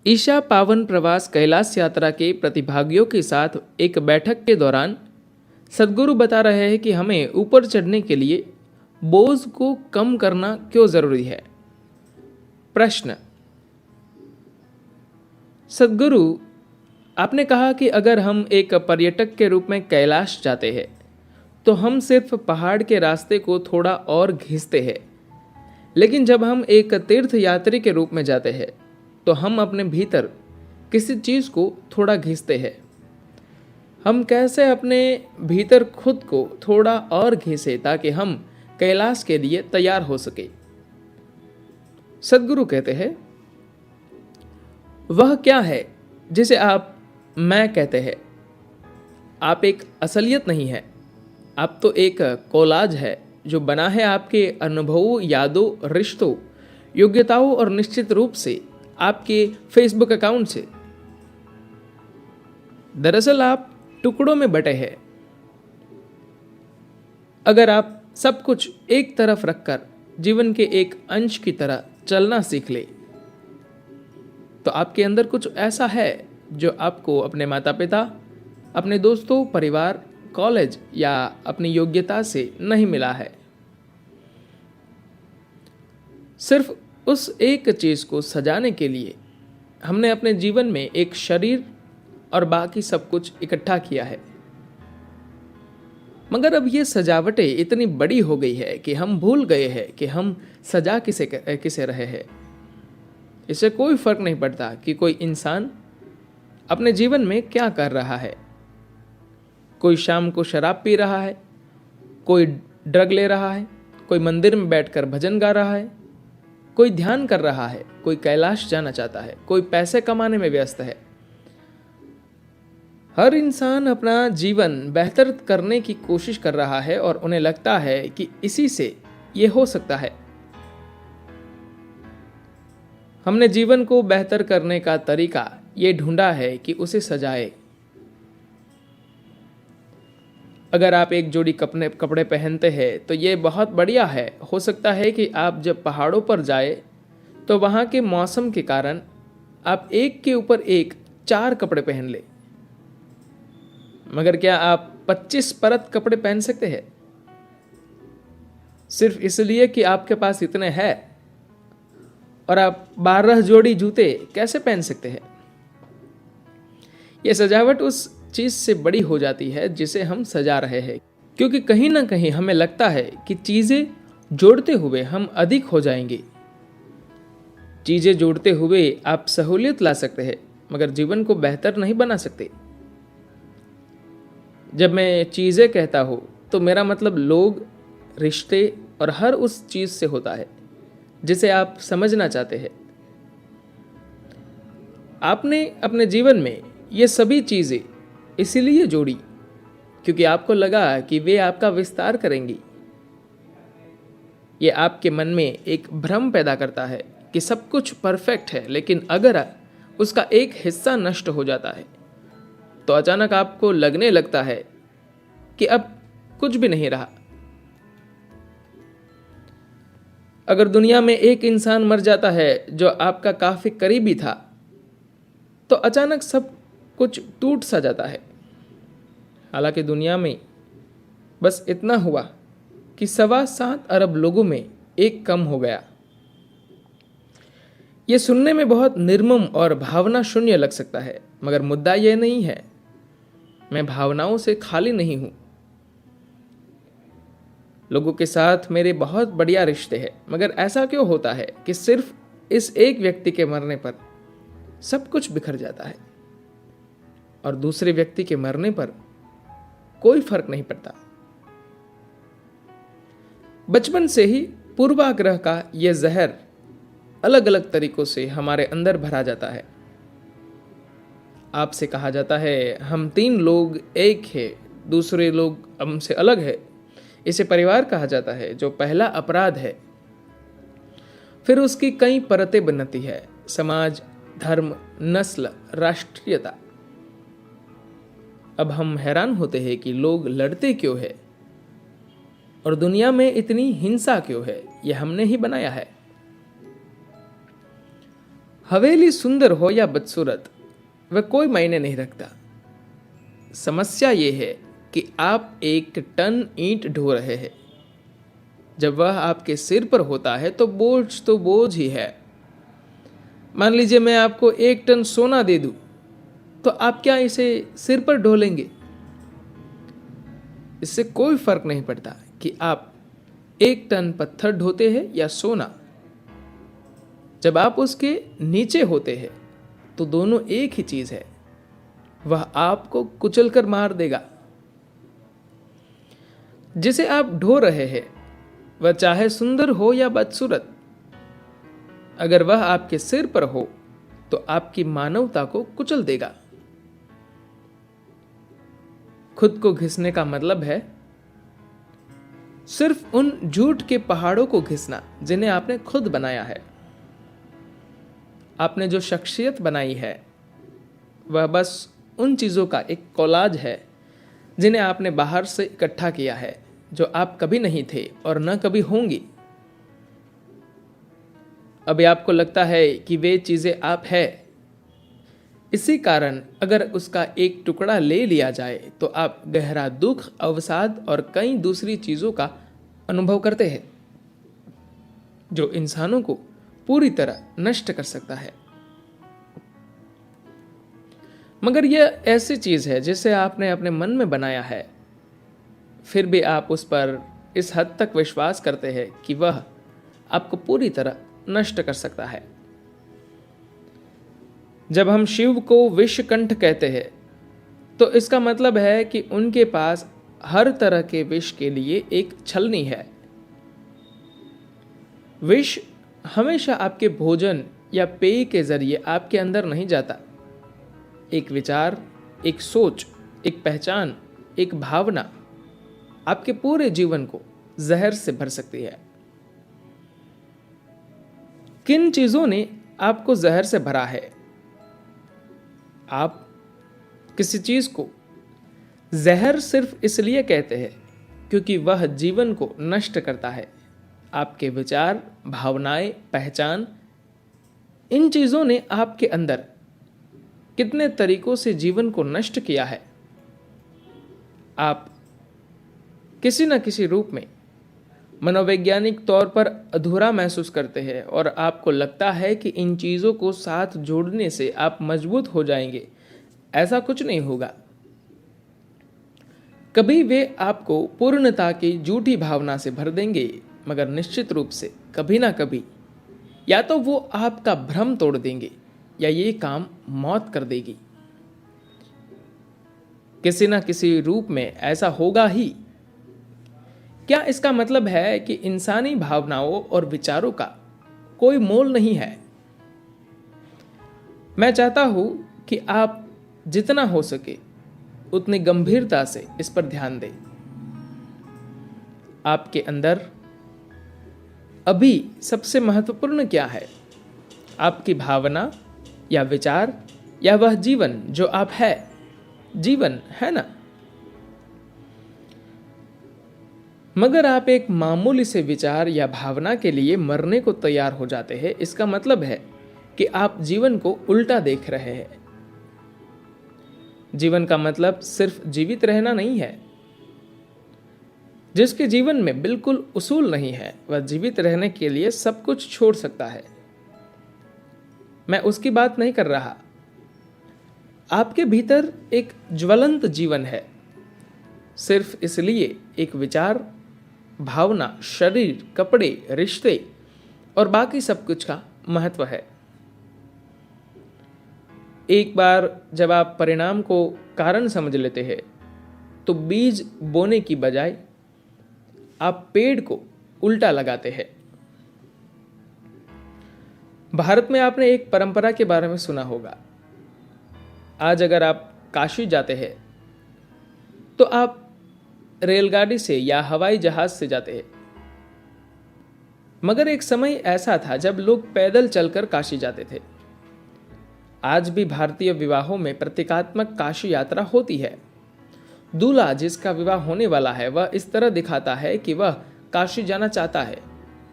ईशा पावन प्रवास कैलाश यात्रा के प्रतिभागियों के साथ एक बैठक के दौरान सदगुरु बता रहे हैं कि हमें ऊपर चढ़ने के लिए बोझ को कम करना क्यों जरूरी है। प्रश्न। सदगुरु, आपने कहा कि अगर हम एक पर्यटक के रूप में कैलाश जाते हैं तो हम सिर्फ पहाड़ के रास्ते को थोड़ा और घिसते हैं, लेकिन जब हम एक तीर्थ यात्री के रूप में जाते हैं तो हम अपने भीतर किसी चीज को थोड़ा घिसते हैं। हम कैसे अपने भीतर खुद को थोड़ा और घिसे ताकि हम कैलाश के लिए तैयार हो सके। सदगुरु कहते हैं, वह क्या है जिसे आप मैं कहते हैं। आप एक असलियत नहीं है, आप तो एक कोलाज है जो बना है आपके अनुभवों, यादों, रिश्तों, योग्यताओं और निश्चित रूप से आपके फेसबुक अकाउंट से। दरअसल आप टुकड़ों में बटे हैं। अगर आप सब कुछ एक तरफ रखकर जीवन के एक अंश की तरह चलना सीख ले तो आपके अंदर कुछ ऐसा है जो आपको अपने माता पिता, अपने दोस्तों, परिवार, कॉलेज या अपनी योग्यता से नहीं मिला है। सिर्फ उस एक चीज को सजाने के लिए हमने अपने जीवन में एक शरीर और बाकी सब कुछ इकट्ठा किया है। मगर अब ये सजावटें इतनी बड़ी हो गई है कि हम भूल गए हैं कि हम सजा किसे रहे हैं। इससे कोई फर्क नहीं पड़ता कि कोई इंसान अपने जीवन में क्या कर रहा है। कोई शाम को शराब पी रहा है, कोई ड्रग ले रहा है, कोई मंदिर में बैठकर भजन गा रहा है, कोई ध्यान कर रहा है, कोई कैलाश जाना चाहता है, कोई पैसे कमाने में व्यस्त है। हर इंसान अपना जीवन बेहतर करने की कोशिश कर रहा है और उन्हें लगता है कि इसी से यह हो सकता है। हमने जीवन को बेहतर करने का तरीका ये ढूंढा है कि उसे सजाए। अगर आप एक जोड़ी कपड़े पहनते हैं तो ये बहुत बढ़िया है। हो सकता है कि आप जब पहाड़ों पर जाए तो वहाँ के मौसम के कारण आप एक के ऊपर एक 4 कपड़े पहन ले। मगर क्या आप 25 परत कपड़े पहन सकते हैं सिर्फ इसलिए कि आपके पास इतने हैं? और आप 12 जोड़ी जूते कैसे पहन सकते हैं? यह सजावट उस चीज से बड़ी हो जाती है जिसे हम सजा रहे हैं, क्योंकि कहीं ना कहीं हमें लगता है कि चीजें जोड़ते हुए हम अधिक हो जाएंगे। चीजें जोड़ते हुए आप सहूलियत ला सकते हैं मगर जीवन को बेहतर नहीं बना सकते। जब मैं चीजें कहता हूं तो मेरा मतलब लोग, रिश्ते और हर उस चीज से होता है जिसे आप समझना चाहते हैं। आपने अपने जीवन में ये सभी चीजें इसीलिए जोड़ी क्योंकि आपको लगा कि वे आपका विस्तार करेंगी। ये आपके मन में एक भ्रम पैदा करता है कि सब कुछ परफेक्ट है, लेकिन अगर उसका एक हिस्सा नष्ट हो जाता है तो अचानक आपको लगने लगता है कि अब कुछ भी नहीं रहा। अगर दुनिया में एक इंसान मर जाता है जो आपका काफी करीबी था तो अचानक सब कुछ टूट सा जाता है। हालांकि दुनिया में बस इतना हुआ कि 7.25 अरब लोगों में एक कम हो गया। यह सुनने में बहुत निर्मम और भावना शून्य लग सकता है, मगर मुद्दा यह नहीं है। मैं भावनाओं से खाली नहीं हूं। लोगों के साथ मेरे बहुत बढ़िया रिश्ते हैं, मगर ऐसा क्यों होता है कि सिर्फ इस एक व्यक्ति के मरने पर सब कुछ बिखर जाता है और दूसरे व्यक्ति के मरने पर कोई फर्क नहीं पड़ता। बचपन से ही पूर्वाग्रह का यह जहर अलग अलग तरीकों से हमारे अंदर भरा जाता है। आपसे कहा जाता है हम 3 लोग एक है, दूसरे लोग हमसे अलग है। इसे परिवार कहा जाता है जो पहला अपराध है। फिर उसकी कई परतें बनती है, समाज, धर्म, नस्ल, राष्ट्रीयता। अब हम हैरान होते हैं कि लोग लड़ते क्यों है और दुनिया में इतनी हिंसा क्यों है। यह हमने ही बनाया है। हवेली सुंदर हो या बदसूरत, वह कोई मायने नहीं रखता। समस्या ये है कि आप एक टन ईंट ढो रहे हैं। जब वह आपके सिर पर होता है तो बोझ ही है। मान लीजिए मैं आपको 1 टन सोना दे दूं, तो आप क्या इसे सिर पर ढोलेंगे? इससे कोई फर्क नहीं पड़ता कि आप 1 टन पत्थर ढोते हैं या सोना। जब आप उसके नीचे होते हैं तो दोनों एक ही चीज है, वह आपको कुचलकर मार देगा। जिसे आप ढो रहे हैं वह चाहे सुंदर हो या बदसूरत, अगर वह आपके सिर पर हो तो आपकी मानवता को कुचल देगा। खुद को घिसने का मतलब है सिर्फ उन झूठ के पहाड़ों को घिसना जिन्हें आपने खुद बनाया है। आपने जो शख्सियत बनाई है वह बस उन चीजों का एक कोलाज है जिन्हें आपने बाहर से इकट्ठा किया है, जो आप कभी नहीं थे और न कभी होंगी। अभी आपको लगता है कि वे चीजें आप है। इसी कारण अगर उसका एक टुकड़ा ले लिया जाए तो आप गहरा दुख, अवसाद और कई दूसरी चीजों का अनुभव करते हैं, जो इंसानों को पूरी तरह नष्ट कर सकता है। मगर यह ऐसी चीज है जिसे आपने अपने मन में बनाया है, फिर भी आप उस पर इस हद तक विश्वास करते हैं कि वह आपको पूरी तरह नष्ट कर सकता है। जब हम शिव को विषकंठ कहते हैं तो इसका मतलब है कि उनके पास हर तरह के विष के लिए एक छलनी है। विष हमेशा आपके भोजन या पेय के जरिए आपके अंदर नहीं जाता। एक विचार, एक सोच, एक पहचान, एक भावना आपके पूरे जीवन को जहर से भर सकती है। किन चीजों ने आपको जहर से भरा है? आप किसी चीज को जहर सिर्फ इसलिए कहते हैं क्योंकि वह जीवन को नष्ट करता है। आपके विचार, भावनाएं, पहचान, इन चीजों ने आपके अंदर कितने तरीकों से जीवन को नष्ट किया है। आप किसी न किसी रूप में मनोवैज्ञानिक तौर पर अधूरा महसूस करते हैं और आपको लगता है कि इन चीज़ों को साथ जोड़ने से आप मजबूत हो जाएंगे। ऐसा कुछ नहीं होगा। कभी वे आपको पूर्णता की झूठी भावना से भर देंगे, मगर निश्चित रूप से कभी ना कभी या तो वो आपका भ्रम तोड़ देंगे या ये काम मौत कर देगी। किसी ना किसी रूप में ऐसा होगा ही। क्या इसका मतलब है कि इंसानी भावनाओं और विचारों का कोई मोल नहीं है? मैं चाहता हूं कि आप जितना हो सके उतनी गंभीरता से इस पर ध्यान दें। आपके अंदर अभी सबसे महत्वपूर्ण क्या है? आपकी भावना या विचार या वह जीवन जो आप है? जीवन है ना? मगर आप एक मामूली से विचार या भावना के लिए मरने को तैयार हो जाते हैं, इसका मतलब है कि आप जीवन को उल्टा देख रहे हैं। जीवन का मतलब सिर्फ जीवित रहना नहीं है। जिसके जीवन में बिल्कुल उसूल नहीं है, वह जीवित रहने के लिए सब कुछ छोड़ सकता है। मैं उसकी बात नहीं कर रहा। आपके भीतर एक ज्वलंत जीवन है। सिर्फ इसलिए एक विचार, भावना, शरीर, कपड़े, रिश्ते और बाकी सब कुछ का महत्व है। एक बार जब आप परिणाम को कारण समझ लेते हैं तो बीज बोने की बजाय आप पेड़ को उल्टा लगाते हैं। भारत में आपने एक परंपरा के बारे में सुना होगा। आज अगर आप काशी जाते हैं तो आप रेलगाड़ी से या हवाई जहाज से जाते हैं। मगर एक समय ऐसा था जब लोग पैदल चलकर काशी जाते थे। आज भी भारतीय विवाहों में प्रतीकात्मक काशी यात्रा होती है। दूल्हा जिसका विवाह होने वाला है वह इस तरह दिखाता है कि वह काशी जाना चाहता है।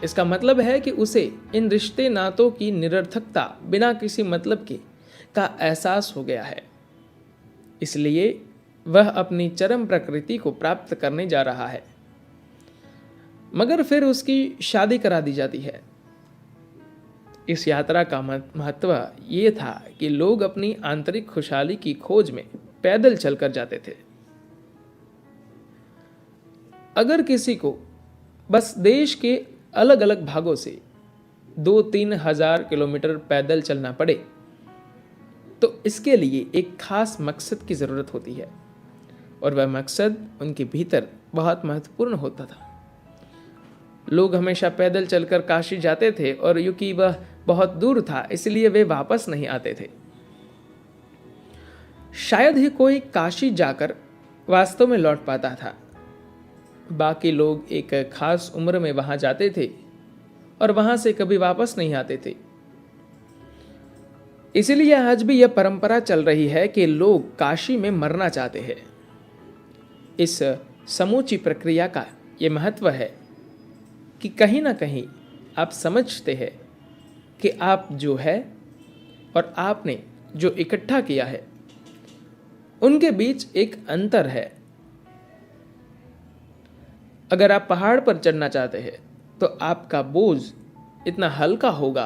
इसका मतलब है कि उसे इन रिश्ते नातों की निरर्थकता बिना किसी मतलब के का एहसास हो गया है। इसलिए वह अपनी चरम प्रकृति को प्राप्त करने जा रहा है। मगर फिर उसकी शादी करा दी जाती है। इस यात्रा का महत्व ये था कि लोग अपनी आंतरिक खुशहाली की खोज में पैदल चलकर जाते थे। अगर किसी को बस देश के अलग अलग भागों से 2-3 हजार किलोमीटर पैदल चलना पड़े तो इसके लिए एक खास मकसद की ज़रूरत होती है, और वह मकसद उनके भीतर बहुत महत्वपूर्ण होता था। लोग हमेशा पैदल चलकर काशी जाते थे, और क्योंकि वह बहुत दूर था इसलिए वे वापस नहीं आते थे। शायद ही कोई काशी जाकर वास्तव में लौट पाता था। बाकी लोग एक खास उम्र में वहां जाते थे और वहां से कभी वापस नहीं आते थे। इसलिए आज भी यह परंपरा चल रही है कि लोग काशी में मरना चाहते हैं। इस समूची प्रक्रिया का यह महत्व है कि कहीं ना कहीं आप समझते हैं कि आप जो है और आपने जो इकट्ठा किया है उनके बीच एक अंतर है। अगर आप पहाड़ पर चढ़ना चाहते हैं तो आपका बोझ इतना हल्का होगा,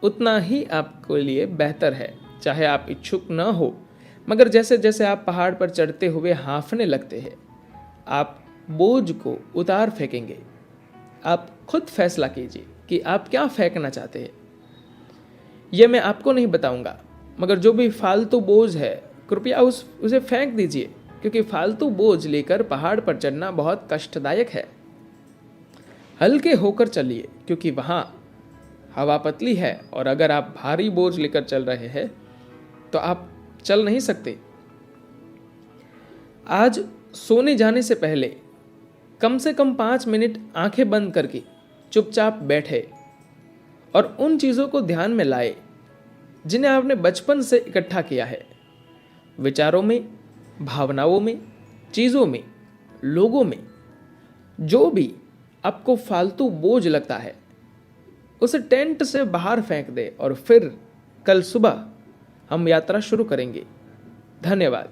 उतना ही आपके लिए बेहतर है, चाहे आप इच्छुक न हो। मगर जैसे जैसे आप पहाड़ पर चढ़ते हुए हाँफने लगते हैं, आप बोझ को उतार फेंकेंगे। आप खुद फैसला कीजिए कि आप क्या फेंकना चाहते हैं। यह मैं आपको नहीं बताऊंगा, मगर जो भी फालतू बोझ है कृपया उसे फेंक दीजिए, क्योंकि फालतू बोझ लेकर पहाड़ पर चढ़ना बहुत कष्टदायक है। हल्के होकर चलिए, क्योंकि वहाँ हवा पतली है, और अगर आप भारी बोझ लेकर चल रहे हैं तो आप चल नहीं सकते। आज सोने जाने से पहले कम से कम 5 मिनट आंखें बंद करके चुपचाप बैठे और उन चीज़ों को ध्यान में लाए जिन्हें आपने बचपन से इकट्ठा किया है। विचारों में, भावनाओं में, चीज़ों में, लोगों में, जो भी आपको फालतू बोझ लगता है उसे टेंट से बाहर फेंक दे, और फिर कल सुबह हम यात्रा शुरू करेंगे। धन्यवाद।